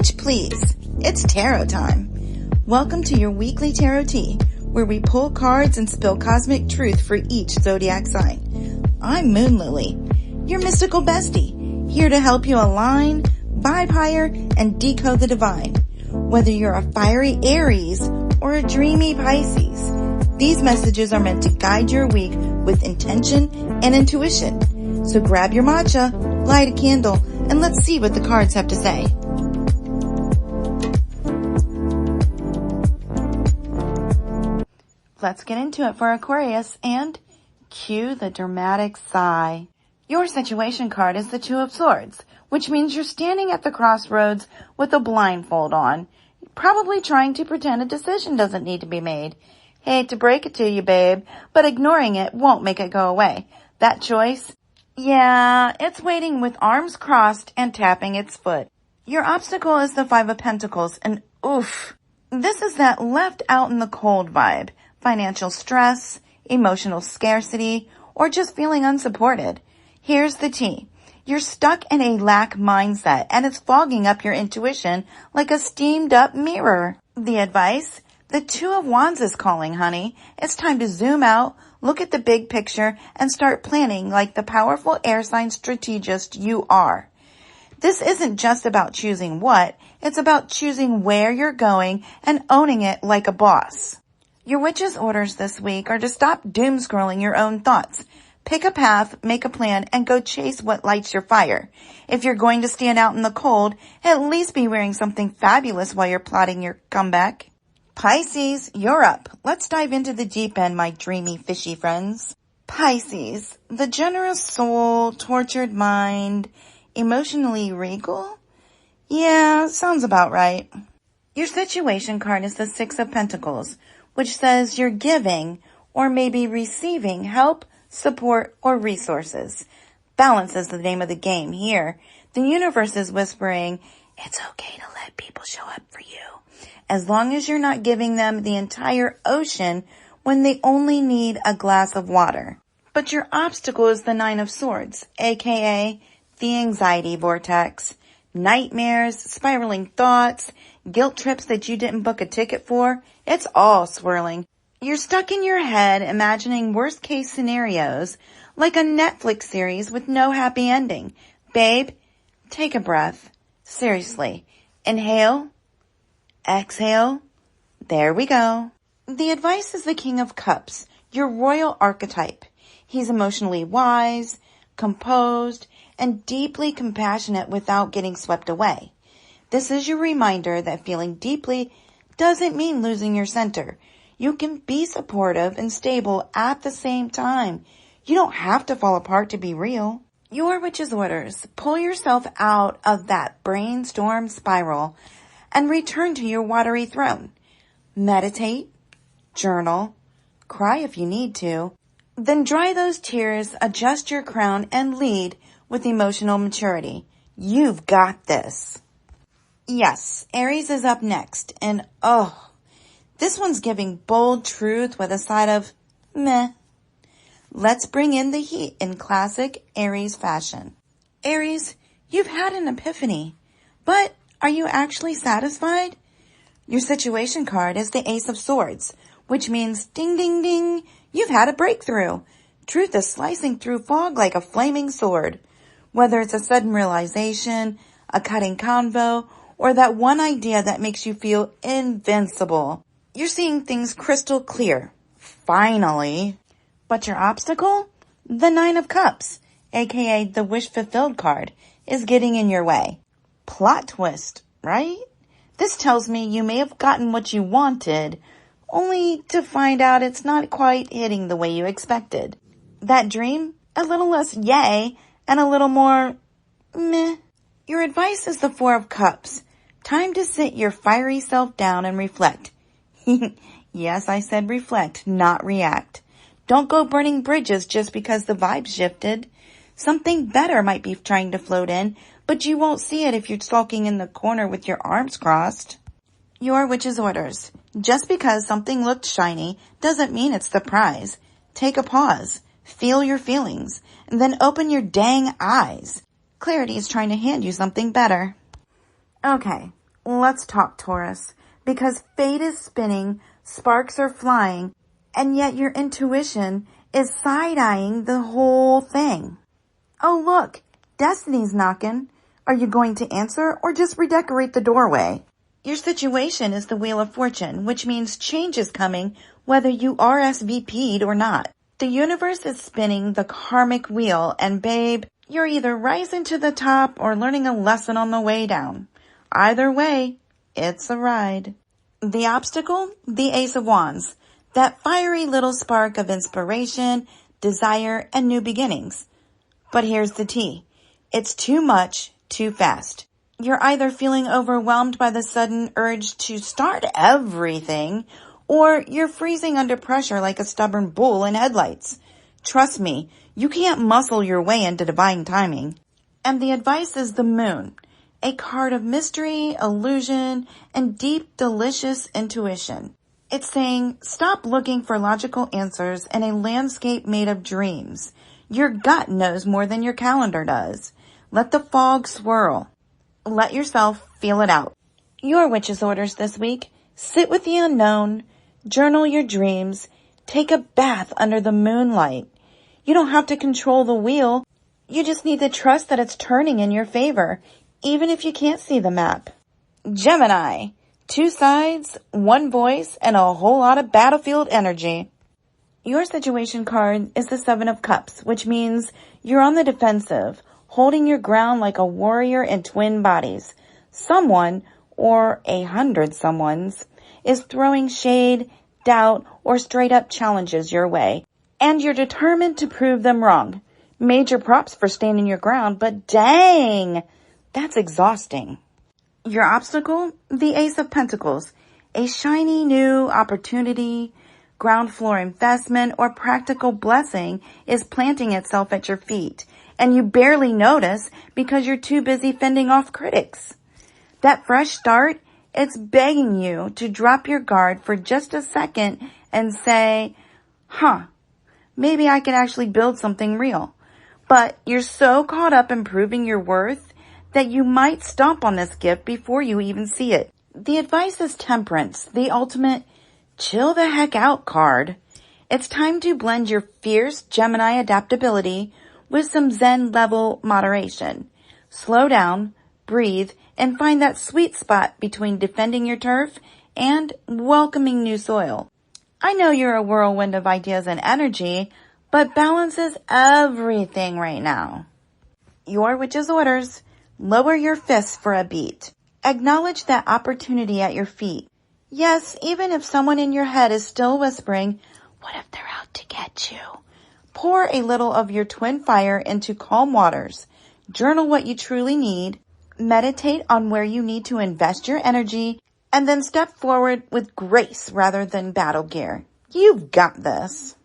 Bitch, please. It's tarot time. Welcome to your weekly tarot tea, where we pull cards and spill cosmic truth for each zodiac sign. I'm Moon Lily, your mystical bestie, here to help you align, vibe higher, and decode the divine. Whether you're a fiery Aries or a dreamy Pisces, these messages are meant to guide your week with intention and intuition. So grab your matcha, light a candle, and let's see what the cards have to say. Let's get into it for Aquarius and cue the dramatic sigh. Your situation card is the Two of Swords, which means you're standing at the crossroads with a blindfold on, probably trying to pretend a decision doesn't need to be made. Hate to break it to you, babe, but ignoring it won't make it go away. That choice, yeah, it's waiting with arms crossed and tapping its foot. Your obstacle is the Five of Pentacles, and oof, this is that left out in the cold vibe. Financial stress, emotional scarcity, or just feeling unsupported. Here's the tea. You're stuck in a lack mindset, and it's fogging up your intuition like a steamed up mirror. The advice? The Two of Wands is calling, honey. It's time to zoom out, look at the big picture, and start planning like the powerful air sign strategist you are. This isn't just about choosing what, it's about choosing where you're going and owning it like a boss. Your witch's orders this week are to stop doom scrolling your own thoughts. Pick a path, make a plan, and go chase what lights your fire. If you're going to stand out in the cold, at least be wearing something fabulous while you're plotting your comeback. Pisces, you're up. Let's dive into the deep end, my dreamy fishy friends. Pisces, the generous soul, tortured mind, emotionally regal? Yeah, sounds about right. Your situation card is the Six of Pentacles, which says you're giving or maybe receiving help, support, or resources. Balance is the name of the game here. The universe is whispering, it's okay to let people show up for you, as long as you're not giving them the entire ocean when they only need a glass of water. But your obstacle is the Nine of Swords, aka the anxiety vortex. Nightmares, spiraling thoughts, guilt trips that you didn't book a ticket for, it's all swirling. You're stuck in your head imagining worst case scenarios like a Netflix series with no happy ending. Babe, take a breath. Seriously. Inhale. Exhale. There we go. The advice is the King of Cups, your royal archetype. He's emotionally wise, composed, and deeply compassionate without getting swept away. This is your reminder that feeling deeply doesn't mean losing your center. You can be supportive and stable at the same time. You don't have to fall apart to be real. Your witch's orders: pull yourself out of that brainstorm spiral and return to your watery throne. Meditate, journal, cry if you need to, then dry those tears, adjust your crown, and lead with emotional maturity. You've got this. Yes, Aries is up next, and this one's giving bold truth with a side of meh. Let's bring in the heat in classic Aries fashion. Aries, you've had an epiphany, but are you actually satisfied? Your situation card is the Ace of Swords, which means ding, ding, ding, you've had a breakthrough. Truth is slicing through fog like a flaming sword. Whether it's a sudden realization, a cutting convo, or that one idea that makes you feel invincible, you're seeing things crystal clear. Finally. But your obstacle? The Nine of Cups, aka the Wish Fulfilled card, is getting in your way. Plot twist, right? This tells me you may have gotten what you wanted, only to find out it's not quite hitting the way you expected. That dream? A little less yay and a little more meh. Your advice is the Four of Cups. Time to sit your fiery self down and reflect. Yes, I said reflect, not react. Don't go burning bridges just because the vibe shifted. Something better might be trying to float in, but you won't see it if you're sulking in the corner with your arms crossed. Your witch's orders. Just because something looked shiny doesn't mean it's the prize. Take a pause. Feel your feelings. And then open your dang eyes. Clarity is trying to hand you something better. Okay, Let's talk, Taurus, because fate is spinning, sparks are flying, and yet your intuition is side-eyeing the whole thing. Oh, look, Destiny's knocking. Are you going to answer or just redecorate the doorway? Your situation is the Wheel of Fortune, which means change is coming whether you RSVP'd or not. The universe is spinning the karmic wheel, and babe, you're either rising to the top or learning a lesson on the way down. Either way, it's a ride. The obstacle? The Ace of Wands. That fiery little spark of inspiration, desire, and new beginnings. But here's the tea. It's too much, too fast. You're either feeling overwhelmed by the sudden urge to start everything, or you're freezing under pressure like a stubborn bull in headlights. Trust me, you can't muscle your way into divine timing. And the advice is the Moon, a card of mystery, illusion, and deep, delicious intuition. It's saying, stop looking for logical answers in a landscape made of dreams. Your gut knows more than your calendar does. Let the fog swirl. Let yourself feel it out. Your witch's orders this week: sit with the unknown, journal your dreams, take a bath under the moonlight. You don't have to control the wheel. You just need to trust that it's turning in your favor, even if you can't see the map. Gemini, 2 sides, 1 voice, and a whole lot of battlefield energy. Your situation card is the 7 of Cups, which means you're on the defensive, holding your ground like a warrior in twin bodies. Someone, or 100 someones, is throwing shade, doubt, or straight up challenges your way. And you're determined to prove them wrong. Major props for standing your ground, but dang, that's exhausting. Your obstacle? The Ace of Pentacles. A shiny new opportunity, ground floor investment, or practical blessing is planting itself at your feet, and you barely notice because you're too busy fending off critics. That fresh start, it's begging you to drop your guard for just a second and say, maybe I can actually build something real. But you're so caught up in proving your worth that you might stomp on this gift before you even see it. The advice is Temperance, the ultimate chill the heck out card. It's time to blend your fierce Gemini adaptability with some Zen level moderation. Slow down, breathe, and find that sweet spot between defending your turf and welcoming new soil. I know you're a whirlwind of ideas and energy, but balance is everything right now. Your witch's orders: lower your fists for a beat. Acknowledge that opportunity at your feet. Yes, even if someone in your head is still whispering, what if they're out to get you? Pour a little of your twin fire into calm waters. Journal what you truly need. Meditate on where you need to invest your energy, and then step forward with grace rather than battle gear. You've got this.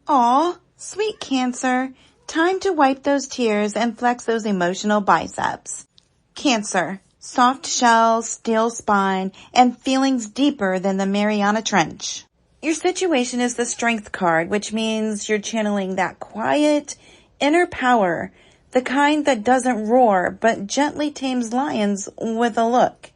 Aw, sweet Cancer. Time to wipe those tears and flex those emotional biceps. Cancer, soft shell, steel spine, and feelings deeper than the Mariana Trench. Your situation is the Strength card, which means you're channeling that quiet inner power, the kind that doesn't roar but gently tames lions with a look.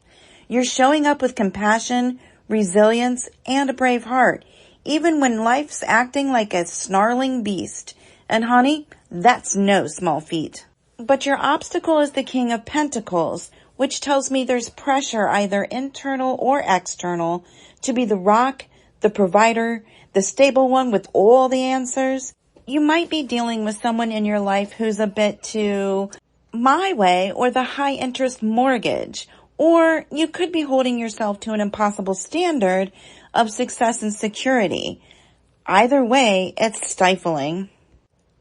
You're showing up with compassion, resilience, and a brave heart, even when life's acting like a snarling beast. And honey, that's no small feat. But your obstacle is the King of Pentacles, which tells me there's pressure, either internal or external, to be the rock, the provider, the stable one with all the answers. You might be dealing with someone in your life who's a bit too my way or the high interest mortgage, or you could be holding yourself to an impossible standard of success and security. Either way, it's stifling.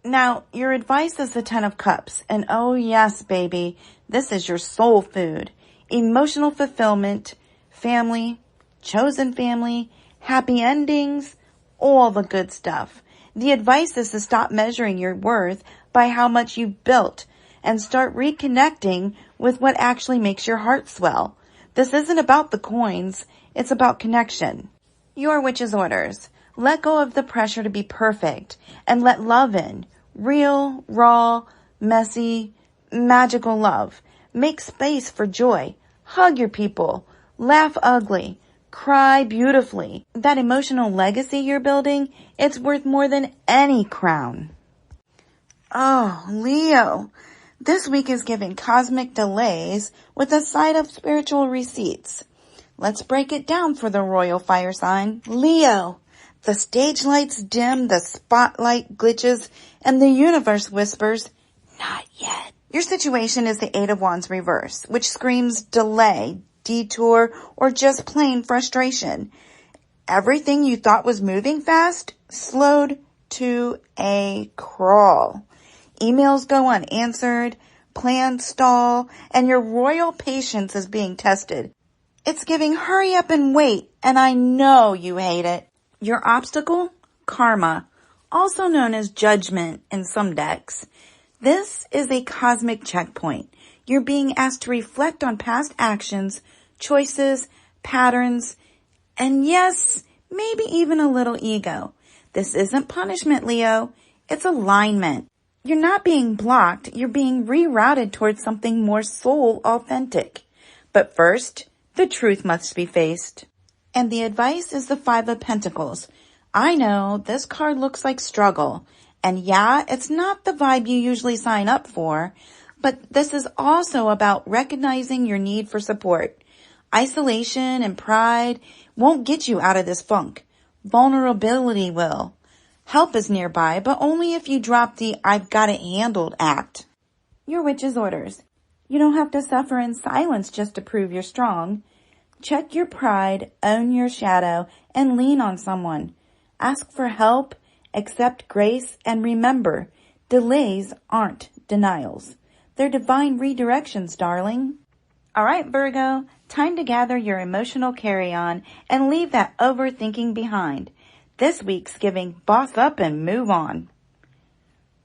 Now, your advice is the 10 of Cups, and oh yes, baby, this is your soul food. Emotional fulfillment, family, chosen family, happy endings, all the good stuff. The advice is to stop measuring your worth by how much you've built and start reconnecting with what actually makes your heart swell. This isn't about the coins, it's about connection. Your witch's orders: let go of the pressure to be perfect and let love in. Real, raw, messy, magical love. Make space for joy. Hug your people. Laugh ugly. Cry beautifully. That emotional legacy you're building, it's worth more than any crown. Oh, Leo. This week is giving cosmic delays with a side of spiritual receipts. Let's break it down for the royal fire sign. Leo. The stage lights dim, the spotlight glitches, and the universe whispers, not yet. Your situation is the Eight of Wands reverse, which screams delay, detour, or just plain frustration. Everything you thought was moving fast slowed to a crawl. Emails go unanswered, plans stall, and your royal patience is being tested. It's giving hurry up and wait, and I know you hate it. Your obstacle? Karma, also known as judgment in some decks. This is a cosmic checkpoint. You're being asked to reflect on past actions, choices, patterns, and yes, maybe even a little ego. This isn't punishment, Leo. It's alignment. You're not being blocked. You're being rerouted towards something more soul authentic. But first, the truth must be faced. And the advice is the Five of Pentacles. I know this card looks like struggle. And yeah, it's not the vibe you usually sign up for. But this is also about recognizing your need for support. Isolation and pride won't get you out of this funk. Vulnerability will. Help is nearby, but only if you drop the I've got it handled act. Your witch's orders. You don't have to suffer in silence just to prove you're strong. Check your pride, own your shadow, and lean on someone. Ask for help, accept grace, and remember, delays aren't denials. They're divine redirections, darling. All right, Virgo, time to gather your emotional carry-on and leave that overthinking behind. This week's giving boss up and move on.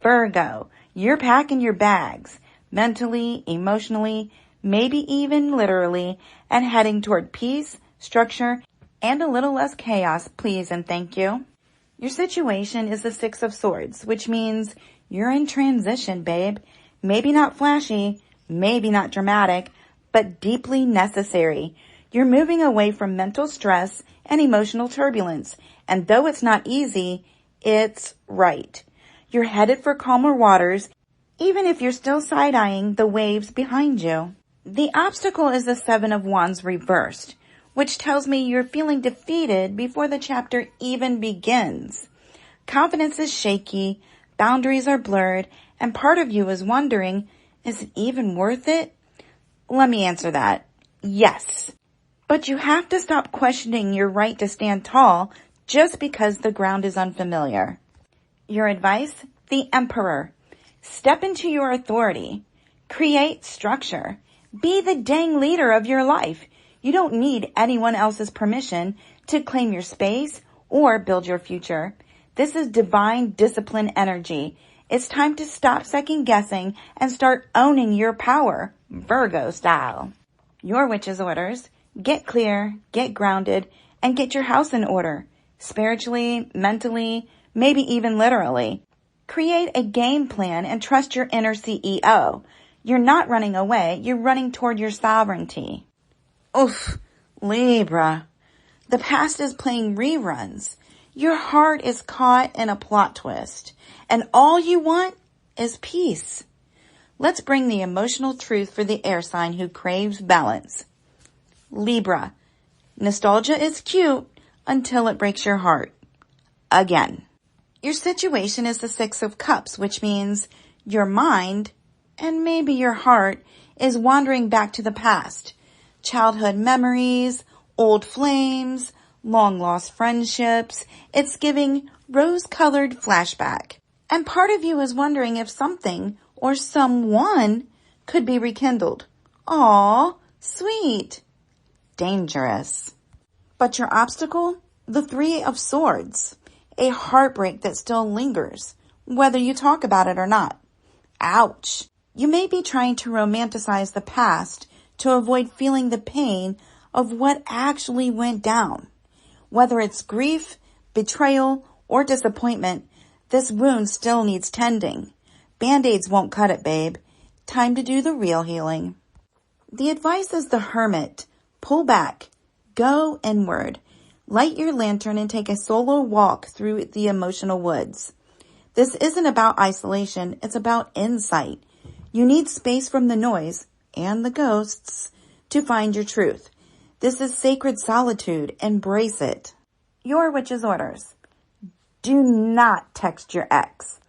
Virgo, you're packing your bags, mentally, emotionally, maybe even literally, and heading toward peace, structure, and a little less chaos, please and thank you. Your situation is the Six of Swords, which means you're in transition, babe. Maybe not flashy, maybe not dramatic, but deeply necessary. You're moving away from mental stress and emotional turbulence, and though it's not easy, it's right. You're headed for calmer waters, even if you're still side-eyeing the waves behind you. The obstacle is the Seven of Wands reversed, which tells me you're feeling defeated before the chapter even begins. Confidence is shaky, boundaries are blurred, and part of you is wondering, is it even worth it? Let me answer that. Yes. But you have to stop questioning your right to stand tall just because the ground is unfamiliar. Your advice? The Emperor. Step into your authority. Create structure. Be the dang leader of your life. You don't need anyone else's permission to claim your space or build your future. This is divine discipline energy. It's time to stop second guessing and start owning your power, Virgo style. Your witch's orders: get clear, get grounded, and get your house in order. Spiritually, mentally, maybe even literally. Create a game plan and trust your inner CEO. You're not running away, you're running toward your sovereignty. Oof, Libra. The past is playing reruns. Your heart is caught in a plot twist, and all you want is peace. Let's bring the emotional truth for the air sign who craves balance. Libra. Nostalgia is cute until it breaks your heart. Again. Your situation is the Six of Cups, which means your mind, and maybe your heart, is wandering back to the past. Childhood memories, old flames, long-lost friendships. It's giving rose-colored flashback. And part of you is wondering if something or someone could be rekindled. Aw, sweet. Dangerous. But your obstacle? The Three of Swords. A heartbreak that still lingers, whether you talk about it or not. Ouch. You may be trying to romanticize the past to avoid feeling the pain of what actually went down. Whether it's grief, betrayal, or disappointment, this wound still needs tending. Band-aids won't cut it, babe. Time to do the real healing. The advice is the Hermit. Pull back. Go inward. Light your lantern and take a solo walk through the emotional woods. This isn't about isolation. It's about insight. You need space from the noise and the ghosts to find your truth. This is sacred solitude. Embrace it. Your witch's orders. Do not text your ex.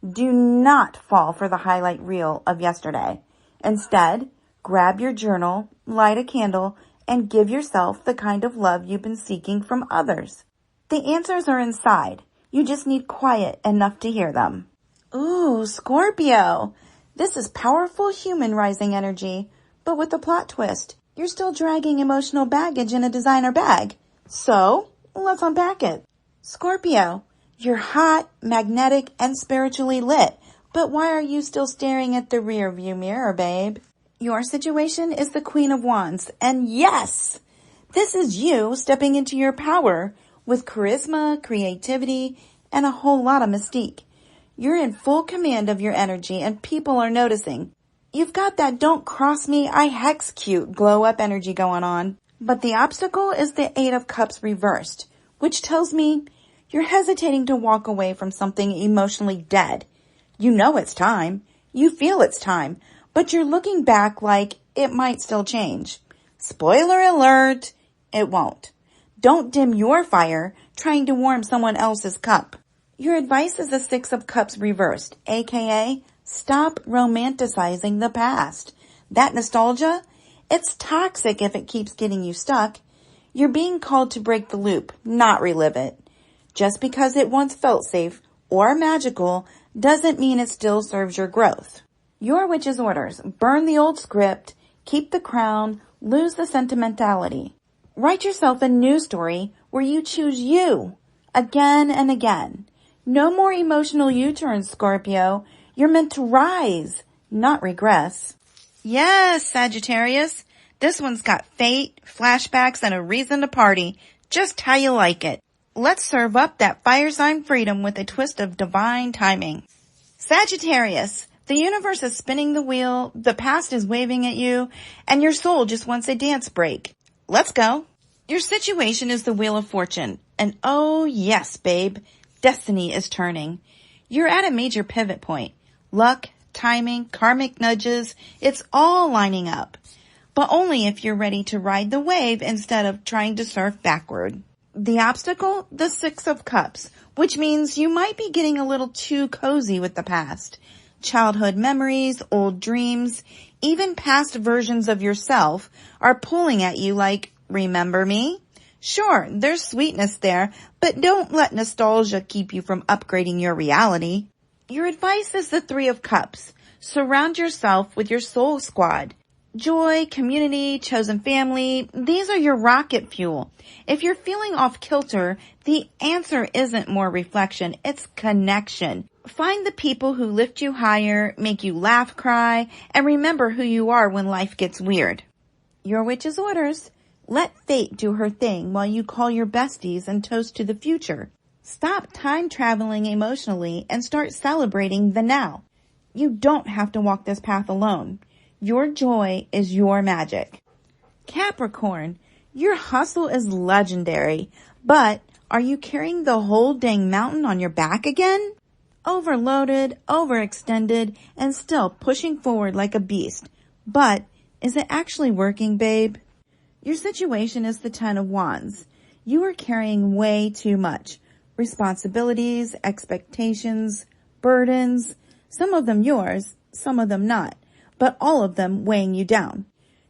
Do not fall for the highlight reel of yesterday. Instead, grab your journal, light a candle, and give yourself the kind of love you've been seeking from others. The answers are inside. You just need quiet enough to hear them. Ooh, Scorpio. This is powerful human rising energy, but with a plot twist. You're still dragging emotional baggage in a designer bag. So, let's unpack it. Scorpio, you're hot, magnetic, and spiritually lit. But why are you still staring at the rear view mirror, babe? Your situation is the Queen of Wands. And yes, this is you stepping into your power with charisma, creativity, and a whole lot of mystique. You're in full command of your energy and people are noticing. You've got that don't cross me, I hex cute glow up energy going on. But the obstacle is the Eight of Cups reversed, which tells me you're hesitating to walk away from something emotionally dead. You know it's time. You feel it's time. But you're looking back like it might still change. Spoiler alert, it won't. Don't dim your fire trying to warm someone else's cup. Your advice is the Six of Cups reversed, aka stop romanticizing the past. That nostalgia, it's toxic if it keeps getting you stuck. You're being called to break the loop, not relive it. Just because it once felt safe or magical doesn't mean it still serves your growth. Your witch's orders. Burn the old script, keep the crown, lose the sentimentality. Write yourself a new story where you choose you again and again. No more emotional U-turns, Scorpio. You're meant to rise, not regress. Yes, Sagittarius. This one's got fate, flashbacks, and a reason to party. Just how you like it. Let's serve up that fire sign freedom with a twist of divine timing. Sagittarius. The universe is spinning the wheel, the past is waving at you, and your soul just wants a dance break. Let's go. Your situation is the Wheel of Fortune. And oh yes, babe, destiny is turning. You're at a major pivot point. Luck, timing, karmic nudges, it's all lining up. But only if you're ready to ride the wave instead of trying to surf backward. The obstacle? The Six of Cups, which means you might be getting a little too cozy with the past. Childhood memories, old dreams, even past versions of yourself are pulling at you like, remember me? Sure, there's sweetness there, but don't let nostalgia keep you from upgrading your reality. Your advice is the Three of Cups. Surround yourself with your soul squad. Joy, community, chosen family, these are your rocket fuel. If you're feeling off kilter, the answer isn't more reflection, it's connection. Find the people who lift you higher, make you laugh, cry, and remember who you are when life gets weird. Your witch's orders. Let fate do her thing while you call your besties and toast to the future. Stop time traveling emotionally and start celebrating the now. You don't have to walk this path alone. Your joy is your magic. Capricorn, your hustle is legendary, but are you carrying the whole dang mountain on your back again? Overloaded, overextended, and still pushing forward like a beast. But is it actually working, babe? Your situation is the Ten of Wands. You are carrying way too much. Responsibilities, expectations, burdens, some of them yours, some of them not, but all of them weighing you down.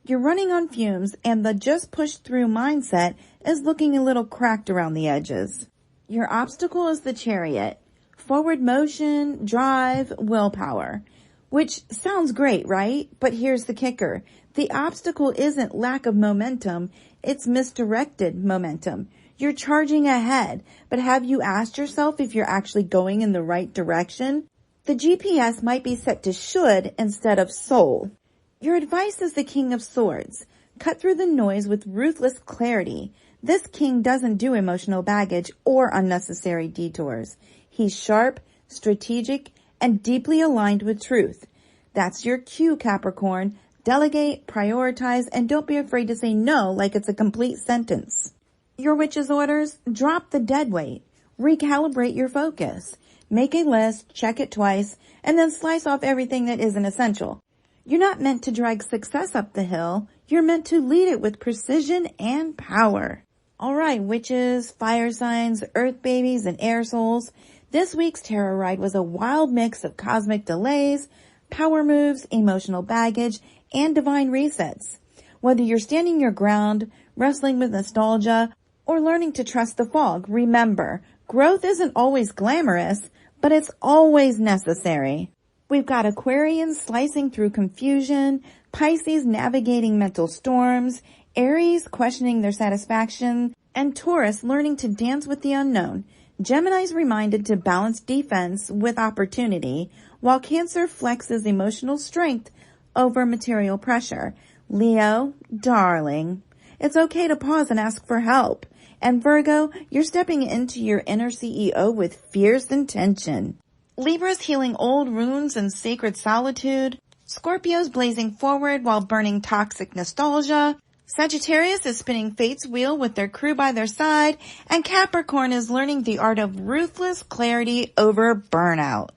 You're running on fumes and the just push through mindset is looking a little cracked around the edges. Your obstacle is the Chariot. Forward motion, drive, willpower. Which sounds great, right? But here's the kicker. The obstacle isn't lack of momentum, it's misdirected momentum. You're charging ahead, but have you asked yourself if you're actually going in the right direction? The GPS might be set to should instead of soul. Your advice is the King of Swords. Cut through the noise with ruthless clarity. This king doesn't do emotional baggage or unnecessary detours. He's sharp, strategic, and deeply aligned with truth. That's your cue, Capricorn. Delegate, prioritize, and don't be afraid to say no like it's a complete sentence. Your witch's orders: drop the dead weight. Recalibrate your focus. Make a list, check it twice, and then slice off everything that isn't essential. You're not meant to drag success up the hill. You're meant to lead it with precision and power. All right, witches, fire signs, earth babies, and air souls. This week's tarot ride was a wild mix of cosmic delays, power moves, emotional baggage, and divine resets. Whether you're standing your ground, wrestling with nostalgia, or learning to trust the fog, remember, growth isn't always glamorous, but it's always necessary. We've got Aquarians slicing through confusion, Pisces navigating mental storms, Aries questioning their satisfaction, and Taurus learning to dance with the unknown. Gemini's reminded to balance defense with opportunity, while Cancer flexes emotional strength over material pressure. Leo, darling, it's okay to pause and ask for help. And Virgo, you're stepping into your inner CEO with fierce intention. Libra's healing old wounds and sacred solitude. Scorpio's blazing forward while burning toxic nostalgia. Sagittarius is spinning fate's wheel with their crew by their side. And Capricorn is learning the art of ruthless clarity over burnout.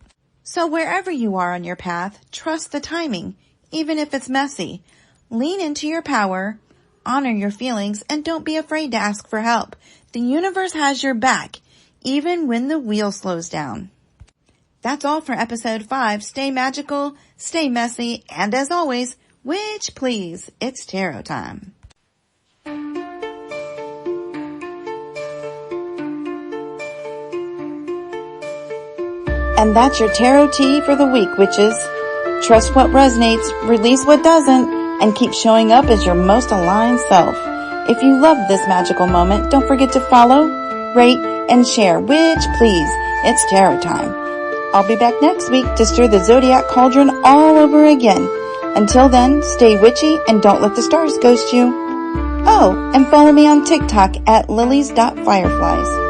So wherever you are on your path, trust the timing, even if it's messy. Lean into your power. Honor your feelings, and don't be afraid to ask for help. The universe has your back, even when the wheel slows down. That's all for episode 5. Stay magical, stay messy, and as always, witch please, it's tarot time. And that's your tarot tea for the week, witches. Trust what resonates, release what doesn't, and keep showing up as your most aligned self. If you loved this magical moment, don't forget to follow, rate, and share. Witch please, it's tarot time. I'll be back next week to stir the zodiac cauldron all over again. Until then, stay witchy and don't let the stars ghost you. Oh, and follow me on TikTok at lilies.fireflies.